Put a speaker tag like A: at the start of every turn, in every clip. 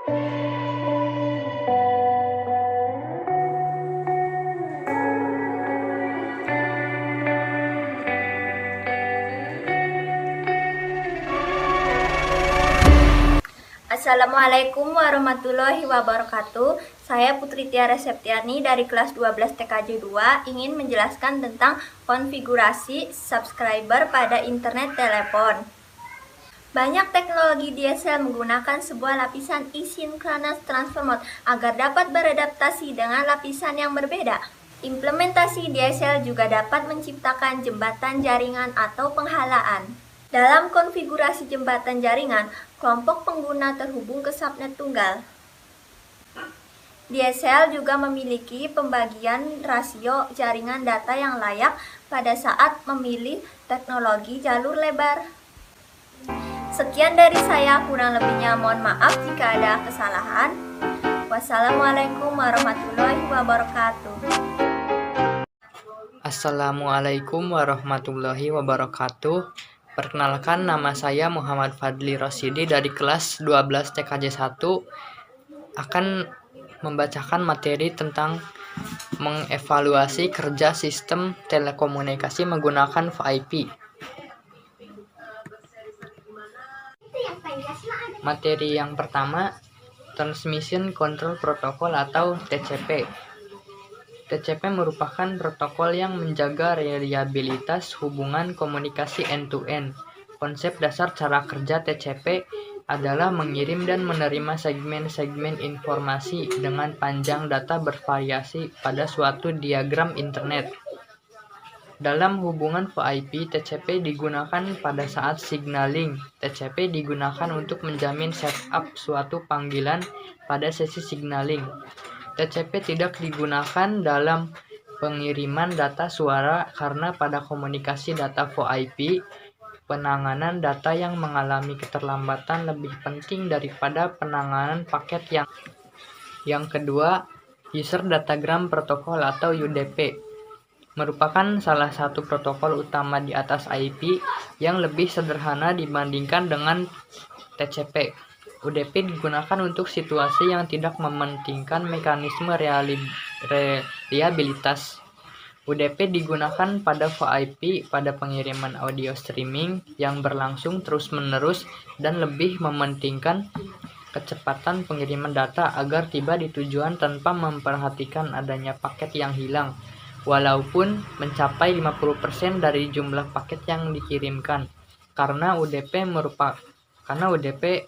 A: Assalamualaikum warahmatullahi wabarakatuh. Saya Putri Tiara Septiani dari kelas 12 TKJ 2 ingin menjelaskan tentang konfigurasi subscriber pada internet telepon. Banyak teknologi DSL menggunakan sebuah lapisan asynchronous transfer mode agar dapat beradaptasi dengan lapisan yang berbeda. Implementasi DSL juga dapat menciptakan jembatan jaringan atau penghalaan. Dalam konfigurasi jembatan jaringan, kelompok pengguna terhubung ke subnet tunggal. DSL juga memiliki pembagian rasio jaringan data yang layak pada saat memilih teknologi jalur lebar. Sekian dari saya, kurang lebihnya mohon maaf jika ada kesalahan. Wassalamualaikum warahmatullahi wabarakatuh.
B: Assalamualaikum warahmatullahi wabarakatuh. Perkenalkan, nama saya Muhammad Fadli Rosidi dari kelas 12 TKJ 1 akan membacakan materi tentang mengevaluasi kerja sistem telekomunikasi menggunakan VoIP. Materi yang pertama, Transmission Control Protocol atau TCP. TCP merupakan protokol yang menjaga reliabilitas hubungan komunikasi end-to-end. Konsep dasar cara kerja TCP adalah mengirim dan menerima segmen-segmen informasi dengan panjang data bervariasi pada suatu diagram internet. Dalam hubungan VoIP, TCP digunakan pada saat signaling. TCP digunakan untuk menjamin setup suatu panggilan pada sesi signaling. TCP tidak digunakan dalam pengiriman data suara karena pada komunikasi data VoIP, penanganan data yang mengalami keterlambatan lebih penting daripada penanganan paket yang kedua, User Datagram Protocol atau UDP merupakan salah satu protokol utama di atas IP yang lebih sederhana dibandingkan dengan TCP. UDP digunakan untuk situasi yang tidak mementingkan mekanisme reliabilitas. UDP digunakan pada VoIP pada pengiriman audio streaming yang berlangsung terus-menerus dan lebih mementingkan kecepatan pengiriman data agar tiba di tujuan tanpa memperhatikan adanya paket yang hilang, walaupun mencapai 50% dari jumlah paket yang dikirimkan, karena UDP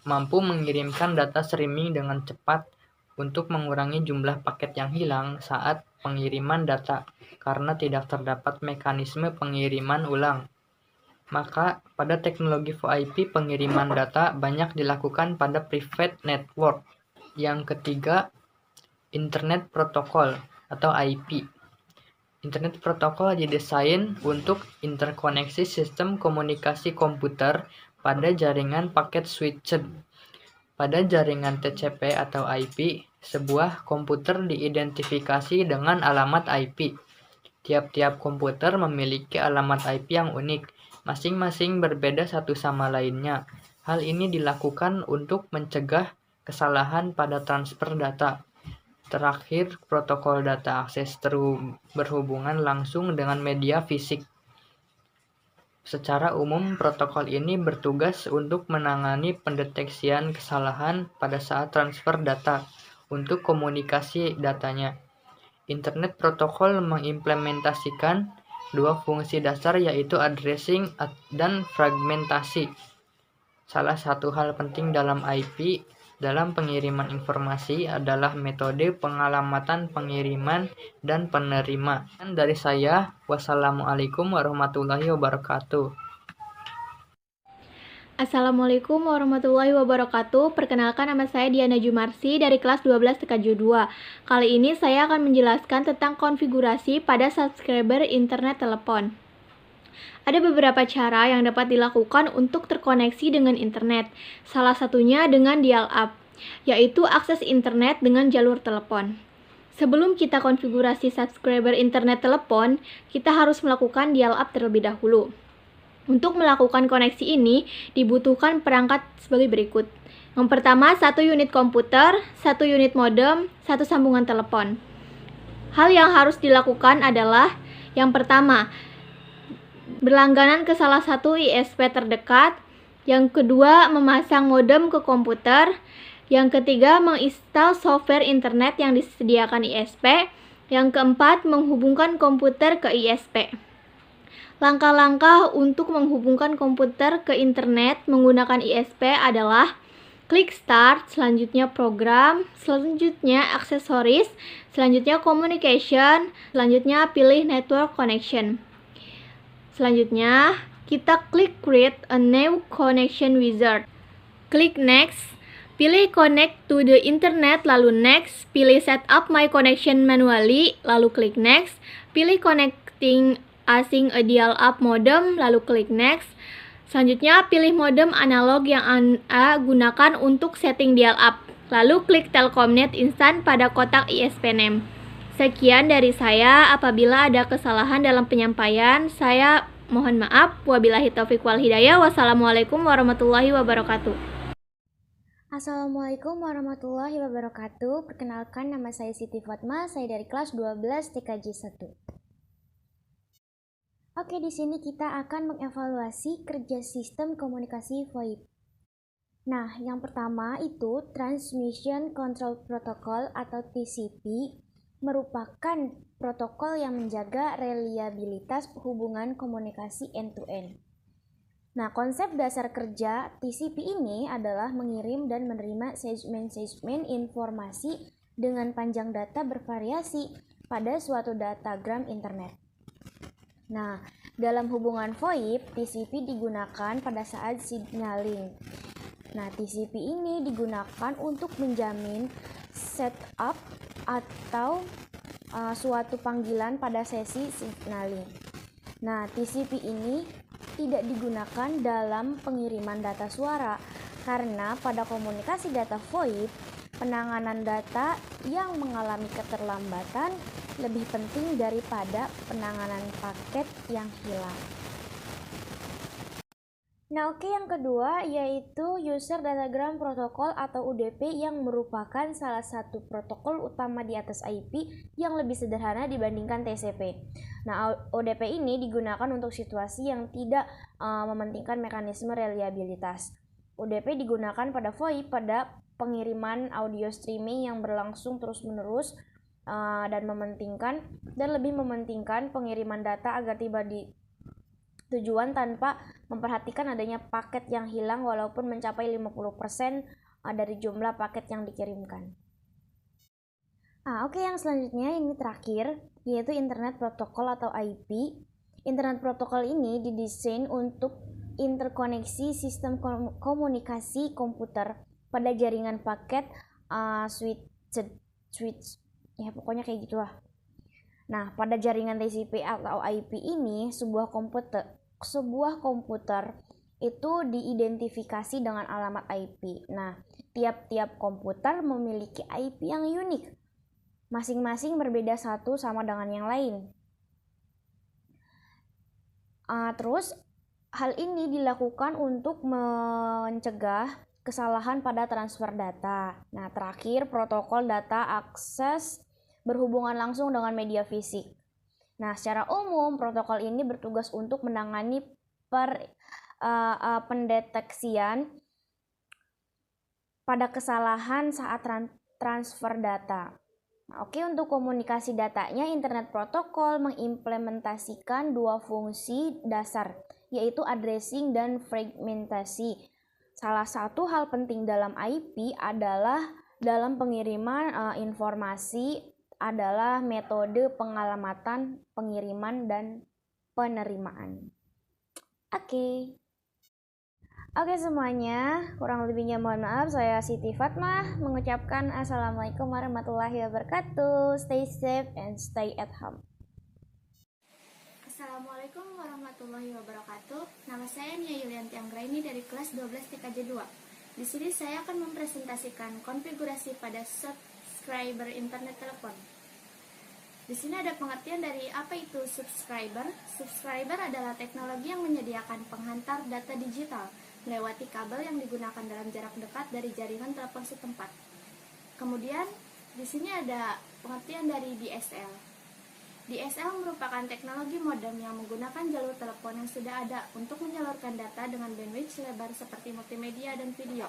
B: mampu mengirimkan data streaming dengan cepat untuk mengurangi jumlah paket yang hilang saat pengiriman data karena tidak terdapat mekanisme pengiriman ulang. Maka pada teknologi VoIP pengiriman data banyak dilakukan pada private network. Yang ketiga, Internet Protocol atau IP. Internet Protocol didesain untuk interkoneksi sistem komunikasi komputer pada jaringan paket switched. Pada jaringan TCP atau IP, sebuah komputer diidentifikasi dengan alamat IP. Tiap-tiap komputer memiliki alamat IP yang unik, masing-masing berbeda satu sama lainnya. Hal ini dilakukan untuk mencegah kesalahan pada transfer data. Terakhir, protokol data akses berhubungan langsung dengan media fisik. Secara umum, protokol ini bertugas untuk menangani pendeteksian kesalahan pada saat transfer data untuk komunikasi datanya. Internet Protocol mengimplementasikan dua fungsi dasar yaitu addressing dan fragmentasi. Salah satu hal penting dalam IP dalam pengiriman informasi adalah metode pengalamatan pengiriman dan penerima. Dan dari saya, wassalamualaikum warahmatullahi wabarakatuh.
C: Assalamualaikum warahmatullahi wabarakatuh. Perkenalkan, nama saya Diana Jumarsi dari kelas 12 TKJ 2. Kali ini saya akan menjelaskan tentang konfigurasi pada subscriber internet telepon. Ada beberapa cara yang dapat dilakukan untuk terkoneksi dengan internet. Salah satunya dengan dial-up, yaitu akses internet dengan jalur telepon. Sebelum kita konfigurasi subscriber internet telepon, kita harus melakukan dial-up terlebih dahulu. Untuk melakukan koneksi ini, dibutuhkan perangkat sebagai berikut. Yang pertama, 1 unit komputer, 1 unit modem, 1 sambungan telepon. Hal yang harus dilakukan adalah yang pertama, berlangganan ke salah satu ISP terdekat. Yang kedua, memasang modem ke komputer. Yang ketiga, menginstal software internet yang disediakan ISP. Yang keempat, menghubungkan komputer ke ISP. Langkah-langkah untuk menghubungkan komputer ke internet menggunakan ISP adalah klik start, selanjutnya program, selanjutnya aksesoris, selanjutnya communication, selanjutnya pilih network connection. Selanjutnya, kita klik create a new connection wizard. Klik next, pilih connect to the internet, lalu next, pilih set up my connection manually, lalu klik next, pilih connecting using a dial-up modem, lalu klik next. Selanjutnya, pilih modem analog yang Anda gunakan untuk setting dial-up, lalu klik Telkomnet instan pada kotak ISP name. Sekian dari saya. Apabila ada kesalahan dalam penyampaian, saya mohon maaf. Wabillahi taufiq wal hidayah. Wassalamualaikum warahmatullahi wabarakatuh.
D: Assalamualaikum warahmatullahi wabarakatuh. Perkenalkan, nama saya Siti Fatma, saya dari kelas 12 TKJ 1. Oke, di sini kita akan mengevaluasi kerja sistem komunikasi VoIP. Nah, yang pertama itu Transmission Control Protocol atau TCP merupakan protokol yang menjaga reliabilitas hubungan komunikasi end-to-end. Nah, konsep dasar kerja TCP ini adalah mengirim dan menerima segmen-segmen informasi dengan panjang data bervariasi pada suatu datagram internet. Nah, dalam hubungan VoIP, TCP digunakan pada saat signaling. Nah, TCP ini digunakan untuk menjamin setup atau suatu panggilan pada sesi signaling. Nah, TCP ini tidak digunakan dalam pengiriman data suara karena pada komunikasi data VoIP, penanganan data yang mengalami keterlambatan lebih penting daripada penanganan paket yang hilang. Nah, yang kedua yaitu User Datagram Protocol atau UDP yang merupakan salah satu protokol utama di atas IP yang lebih sederhana dibandingkan TCP. Nah, UDP ini digunakan untuk situasi yang tidak mementingkan mekanisme reliabilitas. UDP digunakan pada VoIP pada pengiriman audio streaming yang berlangsung terus-menerus dan lebih mementingkan pengiriman data agar tiba di tujuan tanpa memperhatikan adanya paket yang hilang walaupun mencapai 50% dari jumlah paket yang dikirimkan. Yang selanjutnya ini terakhir yaitu Internet Protocol atau IP. Internet Protocol ini didesain untuk interkoneksi sistem komunikasi komputer pada jaringan paket switch ya pokoknya kayak gitulah. Nah, pada jaringan TCP atau IP ini sebuah komputer itu diidentifikasi dengan alamat IP. Nah, tiap-tiap komputer memiliki IP yang unik. Masing-masing berbeda satu sama dengan yang lain. Terus hal ini dilakukan untuk mencegah kesalahan pada transfer data. Nah, terakhir protokol data akses berhubungan langsung dengan media fisik. Nah, secara umum protokol ini bertugas untuk menangani pendeteksian pada kesalahan saat transfer data. Nah, untuk komunikasi datanya, Internet Protocol mengimplementasikan dua fungsi dasar, yaitu addressing dan fragmentasi. Salah satu hal penting dalam IP adalah dalam pengiriman informasi adalah metode pengalamatan, pengiriman, dan penerimaan. Oke semuanya, kurang lebihnya mohon maaf. Saya Siti Fatma mengucapkan Assalamualaikum warahmatullahi wabarakatuh. Stay safe and stay at home.
E: Assalamualaikum warahmatullahi wabarakatuh. Nama saya Nia Yulianti Anggraini dari kelas 12 TKJ 2. Di sini saya akan mempresentasikan konfigurasi pada subscriber internet telepon. Di sini ada pengertian dari apa itu subscriber. Subscriber adalah teknologi yang menyediakan penghantar data digital. melewati kabel yang digunakan dalam jarak dekat dari jaringan telepon setempat. Kemudian, di sini ada pengertian dari DSL. DSL merupakan teknologi modem yang menggunakan jalur telepon yang sudah ada untuk menyalurkan data dengan bandwidth lebar seperti multimedia dan video.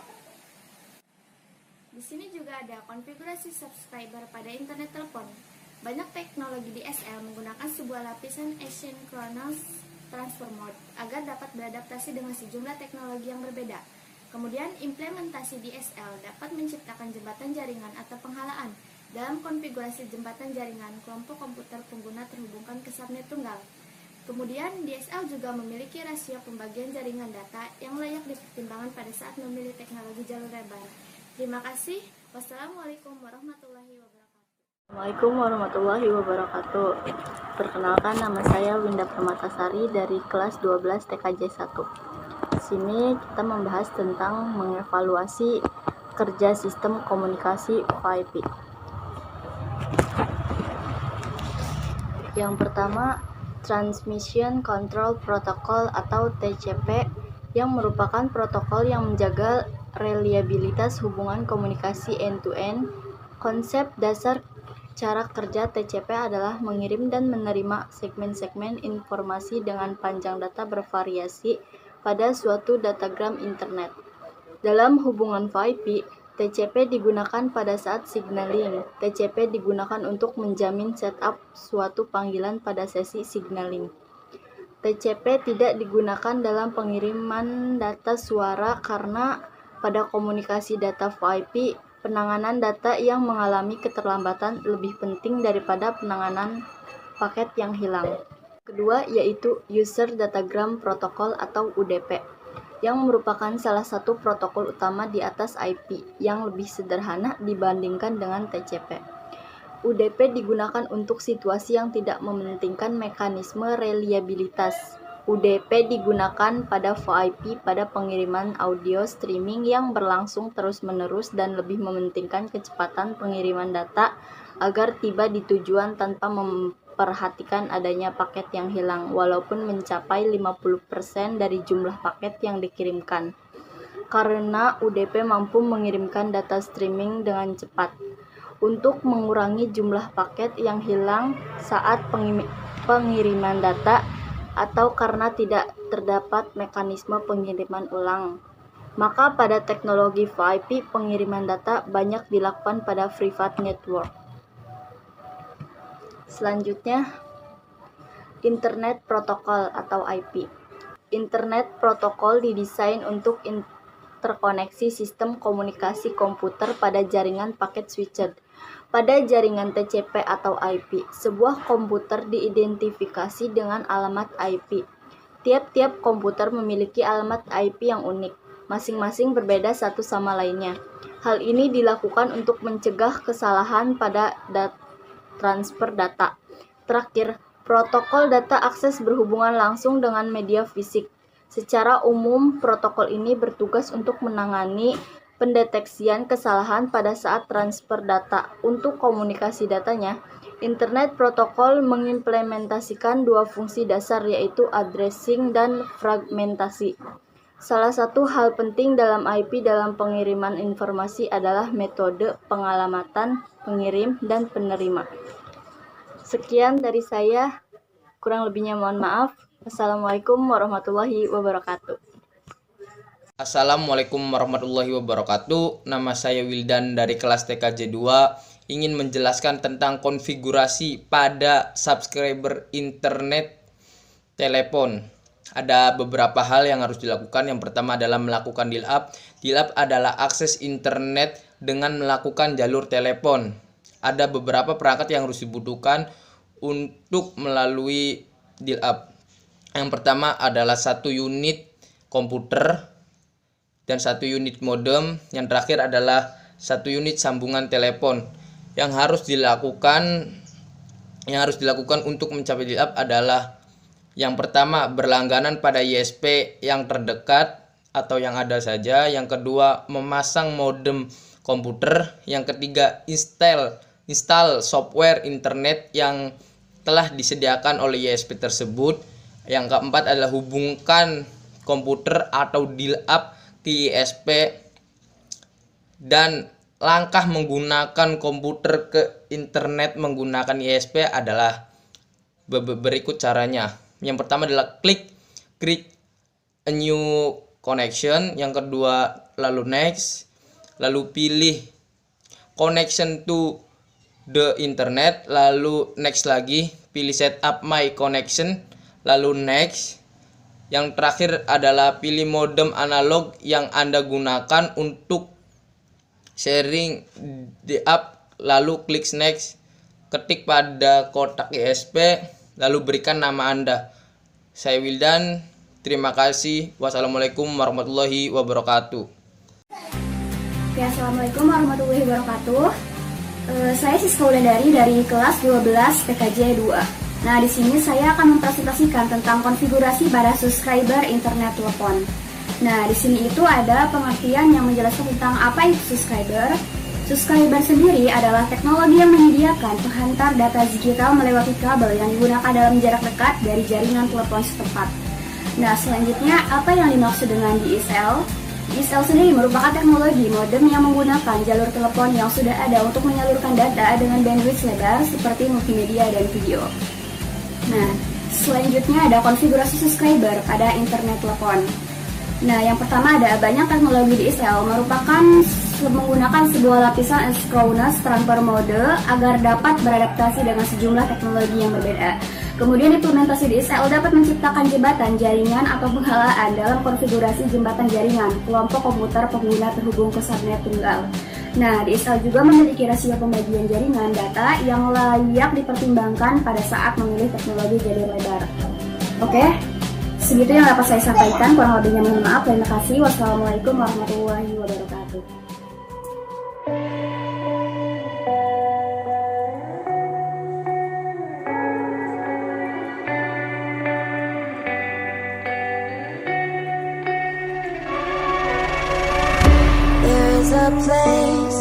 E: Di sini juga ada konfigurasi subscriber pada internet telepon. Banyak teknologi DSL menggunakan sebuah lapisan asynchronous transfer mode agar dapat beradaptasi dengan sejumlah teknologi yang berbeda. Kemudian, implementasi DSL dapat menciptakan jembatan jaringan atau penghalaan. Dalam konfigurasi jembatan jaringan, kelompok komputer pengguna terhubungkan ke subnet tunggal. Kemudian, DSL juga memiliki rasio pembagian jaringan data yang layak dipertimbangkan pada saat memilih teknologi jalur lebar. Terima kasih. Wassalamualaikum warahmatullahi wabarakatuh.
F: Assalamualaikum warahmatullahi wabarakatuh. Perkenalkan, nama saya Winda Permatasari dari kelas 12 TKJ 1. Di sini kita membahas tentang mengevaluasi kerja sistem komunikasi VoIP. Yang pertama, Transmission Control Protocol atau TCP, yang merupakan protokol yang menjaga reliabilitas hubungan komunikasi end-to-end. Konsep dasar cara kerja TCP adalah mengirim dan menerima segmen-segmen informasi dengan panjang data bervariasi pada suatu datagram internet. Dalam hubungan VoIP, TCP digunakan pada saat signaling. TCP digunakan untuk menjamin setup suatu panggilan pada sesi signaling. TCP tidak digunakan dalam pengiriman data suara karena pada komunikasi data VoIP, penanganan data yang mengalami keterlambatan lebih penting daripada penanganan paket yang hilang. Kedua, yaitu User Datagram Protocol atau UDP, yang merupakan salah satu protokol utama di atas IP yang lebih sederhana dibandingkan dengan TCP. UDP digunakan untuk situasi yang tidak mementingkan mekanisme reliabilitas. UDP digunakan pada VoIP pada pengiriman audio streaming yang berlangsung terus-menerus dan lebih mementingkan kecepatan pengiriman data agar tiba di tujuan tanpa memperhatikan adanya paket yang hilang, walaupun mencapai 50% dari jumlah paket yang dikirimkan. Karena UDP mampu mengirimkan data streaming dengan cepat. Untuk mengurangi jumlah paket yang hilang saat pengiriman data, atau karena tidak terdapat mekanisme pengiriman ulang, maka pada teknologi VoIP pengiriman data banyak dilakukan pada private network. Selanjutnya, Internet Protocol atau IP. Internet Protocol didesain untuk interkoneksi sistem komunikasi komputer pada jaringan paket switched. Pada jaringan TCP atau IP, sebuah komputer diidentifikasi dengan alamat IP. Tiap-tiap komputer memiliki alamat IP yang unik, masing-masing berbeda satu sama lainnya. Hal ini dilakukan untuk mencegah kesalahan pada transfer data. Terakhir, protokol data akses berhubungan langsung dengan media fisik. Secara umum, protokol ini bertugas untuk menangani pendeteksian kesalahan pada saat transfer data. Untuk komunikasi datanya, Internet Protocol mengimplementasikan dua fungsi dasar, yaitu addressing dan fragmentasi. Salah satu hal penting dalam IP dalam pengiriman informasi adalah metode pengalamatan pengirim dan penerima. Sekian dari saya, kurang lebihnya mohon maaf. Wassalamualaikum warahmatullahi wabarakatuh.
G: Assalamualaikum warahmatullahi wabarakatuh. Nama saya Wildan dari kelas TKJ 2, ingin menjelaskan tentang konfigurasi pada subscriber internet telepon. Ada beberapa hal yang harus dilakukan. Yang pertama adalah melakukan dial-up. Dial-up adalah akses internet dengan melakukan jalur telepon. Ada beberapa perangkat yang harus dibutuhkan untuk melalui dial-up. Yang pertama adalah 1 unit komputer dan 1 unit modem. Yang terakhir adalah 1 unit sambungan telepon. Yang harus dilakukan untuk mencapai dial-up adalah yang pertama, berlangganan pada ISP yang terdekat atau yang ada saja. Yang kedua, memasang modem komputer. Yang ketiga, install software internet yang telah disediakan oleh ISP tersebut. Yang keempat adalah hubungkan komputer atau dial-up ke ISP. Dan langkah menggunakan komputer ke internet menggunakan ISP adalah berikut caranya. Yang pertama adalah create a new connection. Yang kedua lalu next, lalu pilih connection to the internet, lalu next lagi, pilih set up my connection, lalu next. Yang terakhir adalah pilih modem analog yang Anda gunakan untuk sharing the app, lalu klik next, ketik pada kotak ISP, lalu berikan nama Anda. Saya Wildan, terima kasih. Wassalamualaikum warahmatullahi wabarakatuh.
E: Oke, assalamualaikum warahmatullahi wabarakatuh. Saya Siska Wulandari dari kelas 12 TKJ 2. Nah, di sini saya akan mempresentasikan tentang konfigurasi pada subscriber internet telepon. Nah, di sini itu ada pengertian yang menjelaskan tentang apa itu subscriber. Subscriber sendiri adalah teknologi yang menyediakan penghantar data digital melewati kabel yang digunakan dalam jarak dekat dari jaringan telepon setempat. Nah, selanjutnya apa yang dimaksud dengan DSL? DSL sendiri merupakan teknologi modem yang menggunakan jalur telepon yang sudah ada untuk menyalurkan data dengan bandwidth lebar seperti multimedia dan video. Nah, selanjutnya ada konfigurasi subscriber pada internet telepon. Nah, yang pertama ada banyak teknologi DSL merupakan menggunakan sebuah lapisan asynchronous transfer mode agar dapat beradaptasi dengan sejumlah teknologi yang berbeda. Kemudian implementasi DSL dapat menciptakan jembatan jaringan atau penghalaan dalam konfigurasi jembatan jaringan kelompok komputer pengguna terhubung ke subnet tunggal. Nah, DSL juga memiliki rasio pembagian jaringan data yang layak dipertimbangkan pada saat memilih teknologi jalur lebar. Oke? Segitu yang dapat saya sampaikan, kurang lebihnya mohon maaf. Terima kasih. Wassalamualaikum warahmatullahi wabarakatuh.
H: There is a place